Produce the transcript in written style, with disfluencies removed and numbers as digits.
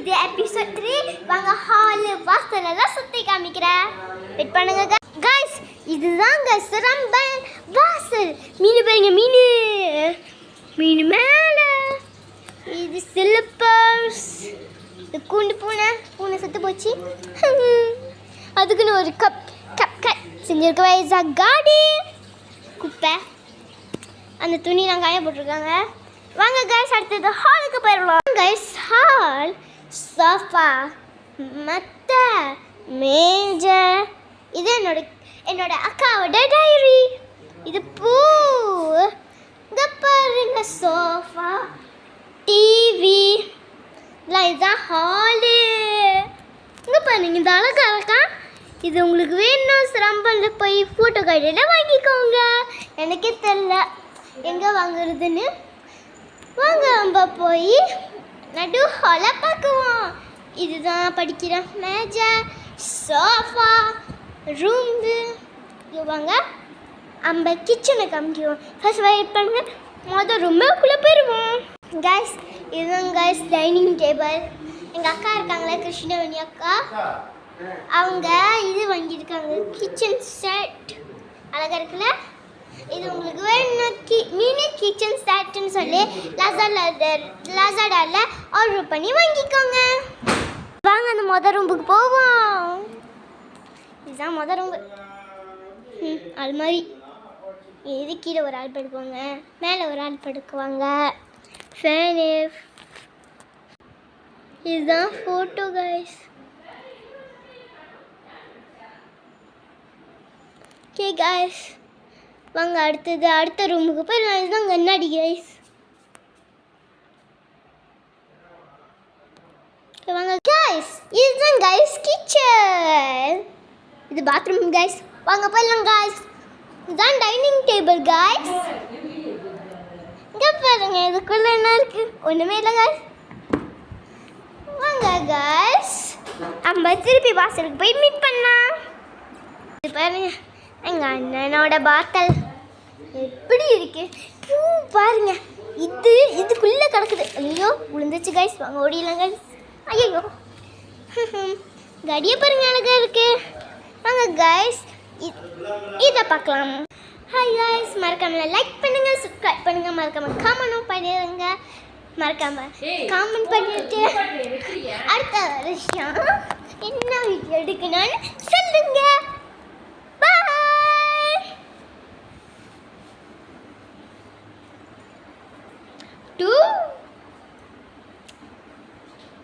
இது எபிசோட் 3. வாங்க ஹால் வாசலெல்லாம் சுற்றி காமிக்கிறேன். வெயிட் பண்ணுங்க கைஸ். இதுதாங்க சிரம்பன் வாசல். மீன் பாருங்க, மீன் மேலே. இது ஸ்லிப்பர்ஸ். இது கூண்டு பூனை செத்து போச்சு. அதுக்குன்னு ஒரு கப் செஞ்சிருக்க வயசா காடி குப்பை. அந்த துணி நான் காய போட்டிருக்காங்க. வாங்க கைஸ், அடுத்தது ஹாலுக்கு போயிடலாம். கைஸ், ஹால் சோஃபா, மத்த மேஜர். இது என்னோட அக்காவோட டைரி. இது பூ. இங்கே பாருங்க, சோஃபா, டிவி. இதுதான் ஹாலு. இங்கே பாருங்க, இந்த அழகா இருக்கா. இது உங்களுக்கு வேணும் சிரம்பனில் போய் ஃபோட்டோ கைடில் வாங்கிக்கோங்க. எனக்கே தெரில எங்கே வாங்குறதுன்னு. வாங்க நம்ம போய் நடு ஹாலை பார்க்குவோம். இதுதான் படிக்கிற மேஜர், சோஃபா, ரூம்பு. வாங்க நம்ம கிச்சனை காமிக்குவோம். ஃபர்ஸ்ட் வெயிட் பண்ணுங்க, மொதல் ரூமுக்குள்ளே போயிடுவோம். கைஸ், இதுதான் கைஸ் டைனிங் டேபிள். எங்கள் அக்கா இருக்காங்களே, கிருஷ்ணவேணி அக்கா, அவங்க இது வாங்கியிருக்காங்க, கிச்சன் செட். அழகாக இருக்குல்ல. இது உங்களுக்கு வேணும் மினி கிச்சன் செட்டுன்னு சொல்லி லசாடாவில் ஆர்டர் பண்ணி வாங்கிக்கோங்க. வாங்க அந்த மொதல் ரூமுக்கு போவோம். இதுதான் மொதல் ரூம்பு. அல்மாரி. இது கீழே ஒரு ஆள் படுக்குவாங்க, மேலே ஒரு ஆள் படுக்குவாங்க. ஃபேனு. இதுதான் ஃபோட்டோ கைஸ். ஓகே கைஸ், வாங்க அடுத்த ரூமுக்கு போயிடலாம். இதுதான் கண்ணாடி கைஸ். வாங்க கைஸ், இதுதான் கைஸ் கிச்சன். இது பாத்ரூம் கைஸ். வாங்க போயிடலாம் கைஸ். இதுதான் டைனிங் டேபிள் கைஸ். இங்கே பாருங்க, இதுக்குள்ள என்ன இருக்கு? ஒன்றுமே இல்லை கைஸ். வாங்க கைஸ், நம்ம திருப்பி வாசலுக்கு போய் மீட் பண்ணலாம். இது பாருங்க, எங்கள் அண்ணனோட பாத்தல் எப்படி இருக்கு பாருங்க. இதுக்குள்ளே கிடக்குது. ஐயோ விழுந்துச்சு கைஸ். வாங்க ஓடிடலாம் கைஸ். ஐயோ கடியை பாருங்க, அழகாக இருக்கு. வாங்க கைஸ், இதை பார்க்கலாம். ஹாய் கைஸ், மறக்காம லைக் பண்ணுங்க, சப்ஸ்கிரைப் பண்ணுங்க, மறக்காம கமெண்ட் பண்ணிடுங்க. மறக்காம கமெண்ட் பண்ணிட்டு அடுத்த வருஷம் என்ன வீடியோ எடுக்கணும்னு சொல்லுங்க.